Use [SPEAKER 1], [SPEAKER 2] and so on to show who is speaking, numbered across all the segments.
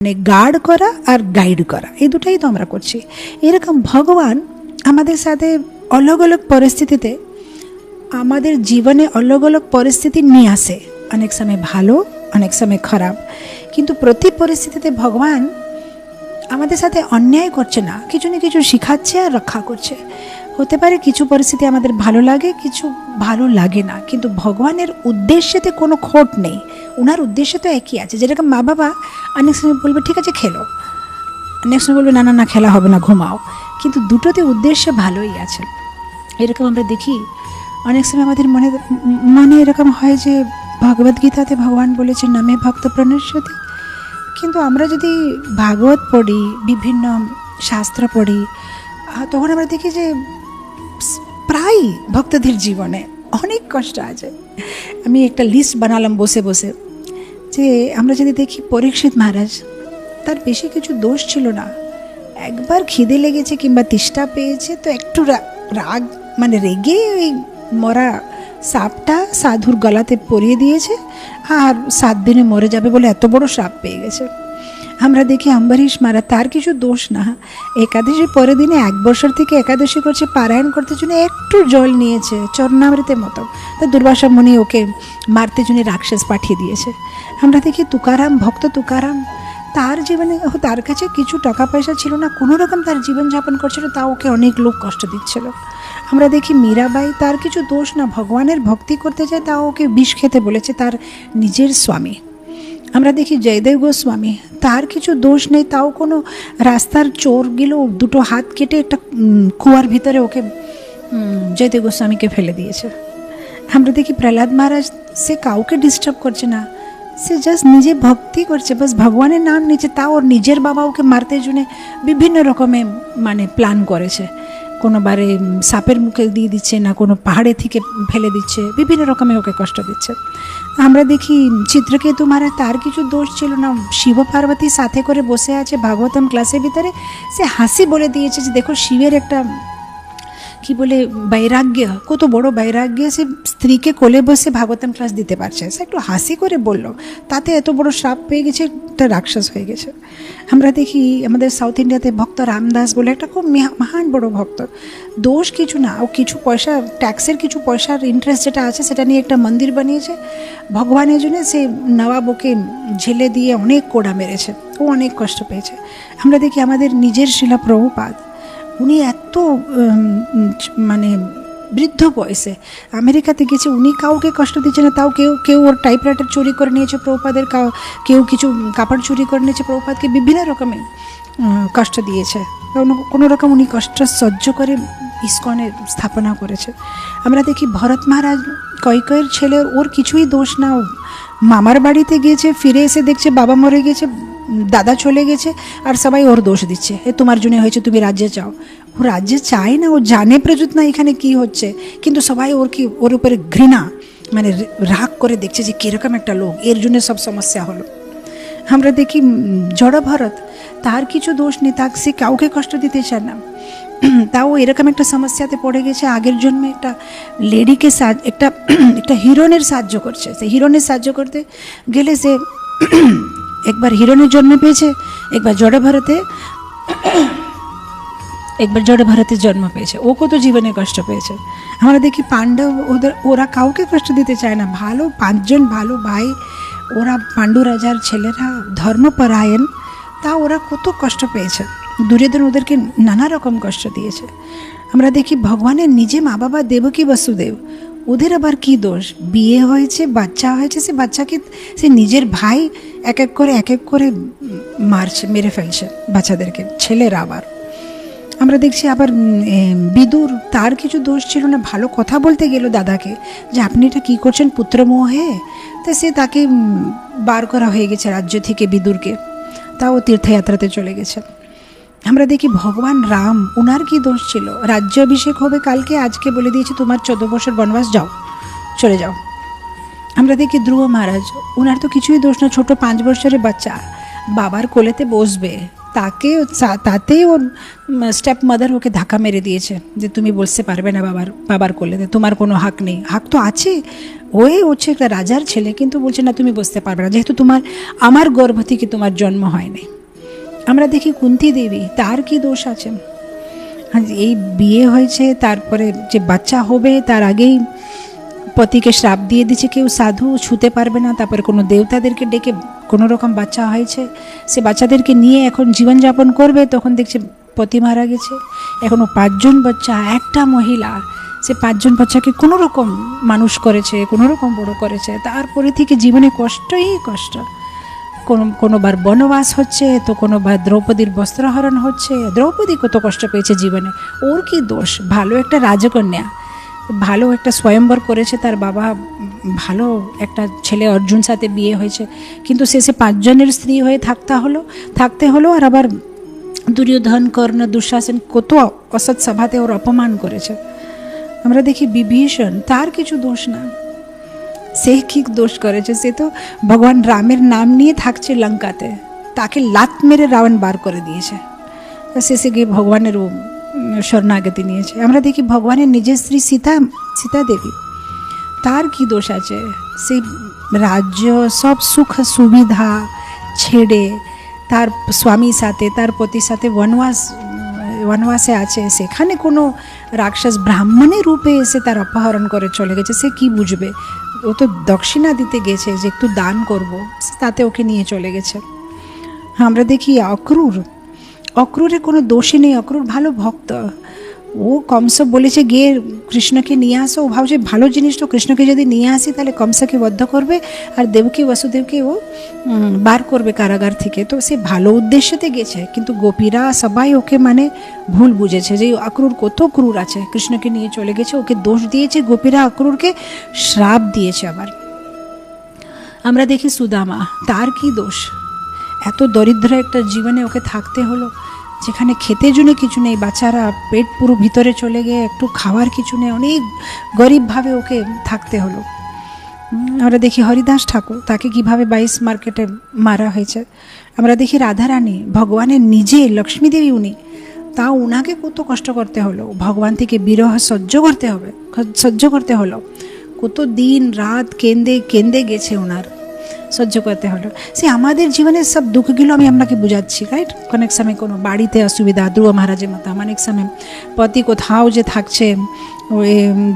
[SPEAKER 1] মানে গার্ড করা আর গাইড করা, এই দুটাই তো আমরা করছি। এরকম ভগবান আমাদের সাথে অলগ অলগ পরিস্থিতিতে, আমাদের জীবনে অলগ অলগ পরিস্থিতি নিয়ে আসে, অনেক সময় ভালো, অনেক সময় খারাপ, কিন্তু প্রতি পরিস্থিতিতে ভগবান আমাদের সাথে অন্যায় করছে না, কিছু না কিছু শিখাচ্ছে আর রক্ষা করছে। হতে পারে কিছু পরিস্থিতি আমাদের ভালো লাগে, কিছু ভালো লাগে না, কিন্তু ভগবানের উদ্দেশ্যেতে কোনো খোট নেই। ওনার উদ্দেশ্য তো একই আছে। যেরকম মা বাবা অনেক সময় বলবে ঠিক আছে খেলো, অনেক সময় বলবে না না না খেলা হবে না, ঘুমাও, কিন্তু দুটোতে উদ্দেশ্য ভালোই আছে। এরকম আমরা দেখি অনেক সময় আমাদের মনে এরকম হয় যে ভগবদ্গীতাতে ভগবান বলেছেন নামে ভক্ত প্রণশ্যতি, কিন্তু আমরা যদি ভাগবত পড়ি, বিভিন্ন শাস্ত্র পড়ি, তখন আমরা দেখি যে প্রায় ভক্তদের জীবনে অনেক কষ্ট আছে। আমি একটা লিস্ট বানালাম বসে বসে, যে আমরা যদি দেখি পরীক্ষিত মহারাজ, তার বেশি কিছু দোষ ছিল না। একবার খিদে লেগেছে কিংবা তেষ্টা পেয়েছে তো একটু রাগ মানে রেগে ওই মরা সাপটা সাধুর গলাতে পরিয়ে দিয়েছে, আর 7 দিনে মরে যাবে বলে এত বড় সাপ পেয়ে গেছে। আমরা দেখি অম্বরীশ মহারাজ, তার কিছু দোষ না, একাদশী পরের দিনে 1 বছর থেকে একাদশী করছে, পারায়ণ করতে জন্য একটু জল নিয়েছে চরণামৃতের মতো, তো দুর্বাসা মুনি ওকে মারতে জন্য রাক্ষস পাঠিয়ে দিয়েছে। আমরা দেখি তুকারাম, ভক্ত তুকারাম, তার জীবনে তার কাছে কিছু টাকা পয়সা ছিল না, কোনো রকম তার জীবনযাপন করছিল, তা ওকে অনেক লোক কষ্ট দিচ্ছিল। আমরা দেখি মীরাবাই, তার কিছু দোষ না, ভগবানের ভক্তি করতে যায়, তাও ওকে বিষ খেতে বলেছে তার নিজের স্বামী। আমরা দেখি জয়দেব গোস্বামী, তার কিছু দোষ নেই, তাও কোনো রাস্তার চোর গেল, 2টো হাত কেটে একটা কুয়ার ভিতরে ওকে জয়দেব গোস্বামীকে ফেলে দিয়েছে। আমরা দেখি প্রহ্লাদ মহারাজ, সে কাউকে ডিস্টার্ব করছে না, সে জাস্ট নিজে ভক্তি করছে, বাস ভগবানের নাম নিচ্ছে, তাও ওর নিজের বাবা ওকে মারতে জন্য বিভিন্ন রকমের মানে প্ল্যান করেছে। কোনোবারে সাপের মুখে দিয়ে দিচ্ছে, না কোনো পাহাড়ে থেকে ফেলে দিচ্ছে, বিভিন্ন রকমের ওকে কষ্ট দিচ্ছে। আমরা দেখি চিত্রকেতু মহারাজ, তার কিছু দোষ ছিল না, শিব পার্বতী সাথে করে বসে আছে ভাগবতম ক্লাসের ভিতরে, সে হাসি বলে দিয়েছে যে দেখো শিবের একটা কি বলে বৈরাগ্য, কত বড় বৈরাগ্য, সে স্ত্রীকে কোলে বসে ভাগবতম ক্লাস দিতে পারছে, সে একটু হাসি করে বলল, তাতে এত বড় শ্রাপ পেয়ে গেছে, একটা রাক্ষস হয়ে গেছে। আমরা দেখি আমাদের সাউথ ইন্ডিয়াতে ভক্ত রামদাস বলে একটা খুব মহান বড় ভক্ত, দোষ কিছু না, ও কিছু পয়সা ট্যাক্সের কিছু পয়সার ইন্টারেস্ট যেটা আছে সেটা নিয়ে একটা মন্দির বানিয়েছে ভগবানের জন্য, সে নবাবকে ঝেলে দিয়ে অনেক কোড়া মেরেছে, ও অনেক কষ্ট পেয়েছে। আমরা দেখি আমাদের নিজের শিলা প্রভুপাদ, উনি এত মানে বৃদ্ধ বয়সে আমেরিকাতে গেছে, উনি কাউকে কষ্ট দিচ্ছে না, তাও কেউ ওর টাইপরাইটার চুরি করে নিয়েছে প্রভুপাদের, কেউ কিছু কাপড় চুরি করে নিয়েছে, প্রভুপাদকে বিভিন্ন রকমের কষ্ট দিয়েছে, কোনো রকম উনি কষ্ট সহ্য করে ইস্কনের স্থাপনা করেছে। আমরা দেখি ভরত মহারাজ, কয়ের ছেলে, ওর কিছুই দোষ না, মামার বাড়িতে গিয়েছে, ফিরে এসে দেখছে বাবা মরে গেছে, দাদা চলে গেছে, আর সবাই ওর দোষ দিচ্ছে, এ তোমার জন্য হয়েছে, তুমি রাজ্যে চাও। ও রাজ্যে চায় না, ও জানে প্রযুত না এখানে কি হচ্ছে, কিন্তু সবাই ওর উপরে ঘৃণা মানে রাগ করে দেখছে যে কীরকম একটা লোক, এর জন্য সব সমস্যা হলো। আমরা দেখি জড় ভরত, তার কিছু দোষ নেই, তাকে সে কাউকে কষ্ট দিতে চায় না, তাও এরকম একটা সমস্যাতে পড়ে গেছে, আগের জন্মে একটা লেডিকে একটা হিরোনের সাহায্য করছে, সে হিরোনের সাহায্য করতে গেলে সে একবার হিরোনের জন্ম পেয়েছে, একবার জড় ভারতের জন্ম পেয়েছে, ও কত জীবনে কষ্ট পেয়েছে। আমরা দেখি পাণ্ডব, ওরা কাউকে কষ্ট দিতে চায় না, ভালো 5 জন ভালো ভাই, ওরা পাণ্ডু রাজার ছেলেরা ধর্মপরায়ণ, তা ওরা কত কষ্ট পেয়েছে, দুর্যোধন ওদেরকে নানা রকম কষ্ট দিয়েছে। আমরা দেখি ভগবানের নিজে মা বাবা দেবকী বসুদেব, ওদের আবার কি দোষ, বিয়ে হয়েছে, বাচ্চা হয়েছে, সে বাচ্চাকে সে নিজের ভাই এক এক করে মারছে, মেরে ফেলছে বাচ্চাদেরকে, ছেলেরা আবার। আমরা দেখছি আবার বিদুর, তার কিছু দোষ ছিল না, ভালো কথা বলতে গেল দাদাকে যে আপনি এটা কী করছেন পুত্রমোহে, তা সে তাকে বার করা হয়ে গেছে রাজ্য থেকে বিদুরকে, তাও তীর্থযাত্রাতে চলে গেছে। আমরা দেখি ভগবান রাম, ওনার কি দোষ ছিল, রাজ্য অভিষেক হবে কালকে, আজকে বলে দিয়েছে তোমার 14 বছর বনবাস, যাও চলে যাও। আমরা দেখি ধ্রুব মহারাজ, ওনার তো কিছুই দোষ না, ছোট 5 বছরের বাচ্চা বাবার কোলেতে বসবে, তাতেই ওর স্টেপ মাদার ওকে ধাক্কা মেরে দিয়েছে যে তুমি বলতে পারবে না বাবার কোলে, তোমার কোনো হাক নেই। হাক তো আছে, ওই হচ্ছে একটা রাজার ছেলে, কিন্তু বলছে না তুমি বুঝতে পারবে না, যেহেতু আমার গর্ভ থেকে তোমার জন্ম হয়নি। আমরা দেখি কুন্তী দেবী, তার কি দোষ আছে? এই বিয়ে হয়েছে, তারপরে যে বাচ্চা হবে তার আগেই পতিকে শ্রাপ দিয়ে দিচ্ছে কেউ সাধু ছুতে পারবে না, তারপরে কোনো দেবতাদেরকে ডেকে কোনো রকম বাচ্চা হয়েছে, সে বাচ্চাদেরকে নিয়ে এখন জীবনযাপন করবে, তখন দেখছে পতি মারা গেছে। এখনও 5 জন বাচ্চা, একটা মহিলা, সে 5 জন বাচ্চাকে কোনো রকম মানুষ করেছে, কোনো রকম বড় করেছে, তারপরে থেকে জীবনে কষ্টই কষ্ট। কোনোবার বনবাস হচ্ছে, তো কোনোবার দ্রৌপদীর বস্ত্রহরণ হচ্ছে। দ্রৌপদী কত কষ্ট পেয়েছে জীবনে, ওর কি দোষ? ভালো একটা রাজকন্যা, ভালো একটা স্বয়ম্বর করেছে, তার বাবা ভালো একটা ছেলে অর্জুন সাথে বিয়ে হয়েছে, কিন্তু শেষে 5 জনের স্ত্রী হয়ে থাকতে হলো। আর আবার দুর্যোধন, কর্ণ, দুঃশাসন কত অসৎ সভাতে ওর অপমান করেছে। আমরা দেখি বিভীষণ, তার কিছু দোষ না, সে কি দোষ করেছে? সে তো ভগবান রামের নাম নিয়ে থাকছে লঙ্কাতে, তাকে লাত মেরে রাবণ বার করে দিয়েছে, শেষে গিয়ে ভগবানের শরণাগতি নিয়েছে। আমরা দেখি ভগবানের নিজের স্ত্রী সীতা দেবী, তার কি দোষ আছে? সেই রাজ্য সব সুখ সুবিধা ছেড়ে তার স্বামীর সাথে, তার পতির সাথে বনবাসে আছে, সেখানে কোনো রাক্ষস ব্রাহ্মণের রূপে এসে তার অপহরণ করে চলে গেছে। সে কি বুঝবে? ও তো দক্ষিণা দিতে গেছে যে একটু দান করব, তাতে ওকে নিয়ে চলে গেছে। আমরা দেখি অক্রূরের কোনো দোষই নেই, অক্রূর ভালো ভক্ত। ও কংস বলেছে গিয়ে কৃষ্ণকে নিয়ে আসো, ও ভাবছে ভালো জিনিস তো, কৃষ্ণকে যদি নিয়ে আসি তাহলে কংসকে বদ্ধ করবে আর দেবকী বসুদেবকে ও বার করবে কারাগার থেকে। তো সে ভালো উদ্দেশ্যতে গেছে, কিন্তু গোপীরা সবাই ওকে ভুল বুঝেছে যে অক্রূর কত ক্রূর আছে, কৃষ্ণকে নিয়ে চলে গেছে, ওকে দোষ দিয়েছে। গোপীরা অক্রূরকে শ্রাপ দিয়েছে। আবার আমরা দেখি সুদামা, তার কি দোষ? এত দরিদ্র একটা জীবনে ওকে থাকতে হলো, যেখানে খেতে জন্য কিছু নেই, বাচ্চারা পেট পুরো ভিতরে চলে গিয়ে একটু খাওয়ার কিছু নেই, অনেক গরিবভাবে ওকে থাকতে হলো। আমরা দেখি হরিদাস ঠাকুর, তাকে কিভাবে 22 মার্কেটে মারা হয়েছে। আমরা দেখি রাধারানী, ভগবানের নিজে লক্ষ্মী দেবী উনি, তাও উনাকে কত কষ্ট করতে হলো, ভগবান থেকে বিরহ সহ্য করতে হলো, কত দিন রাত কেঁদে গেছে ওনার, সহ্য করতে হলো। সে আমাদের জীবনের সব দুঃখগুলো আমি আপনাকে বুঝাচ্ছি, রাইট? অনেক সময় কোনো বাড়িতে অসুবিধা, ধ্রুব মহারাজের মতো, অনেক সময় পতি কোথাও যে থাকছে ওই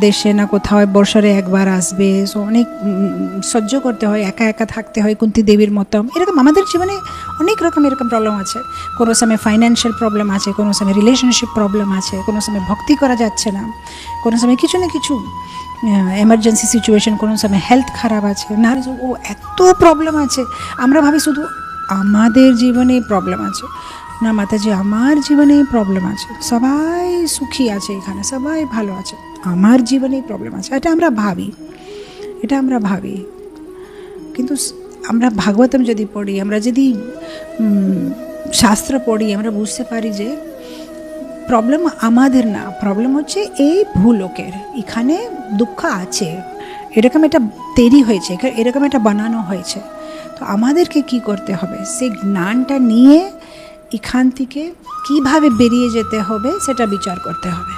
[SPEAKER 1] দেশে না কোথাও বছরে একবার আসবে, সো অনেক সহ্য করতে হয়, একা থাকতে হয় কুন্তী দেবীর মতো। এরকম আমাদের জীবনে অনেক রকম এরকম প্রবলেম আছে। কোনো সময় ফাইন্যান্সিয়াল প্রবলেম আছে, কোনো সময় রিলেশনশিপ প্রবলেম আছে, কোনো সময় ভক্তি করা যাচ্ছে না, কোনো সময় কিছু না কিছু এমার্জেন্সি সিচুয়েশন, কোনো সময় হেলথ খারাপ আছে, না ও এত প্রবলেম আছে। আমরা ভাবি শুধু আমাদের জীবনে প্রবলেম আছে, না মাতাজি, আমার জীবনেই প্রবলেম আছে, সবাই সুখী আছে এখানে, সবাই ভালো আছে, আমার জীবনেই প্রবলেম আছে, এটা আমরা ভাবি। কিন্তু আমরা ভাগবতম যদি পড়ি, আমরা যদি শাস্ত্র পড়ি, আমরা বুঝতে পারি যে প্রবলেম আমাদের না, প্রবলেম হচ্ছে এই ভূলোকের, এখানে দুঃখ আছে, এরকম এটা তৈরি হয়েছে, এরকম এটা বানানো হয়েছে। তো আমাদেরকে কি করতে হবে? সেই জ্ঞানটা নিয়ে এখান থেকে কিভাবে বেরিয়ে যেতে হবে সেটা বিচার করতে হবে।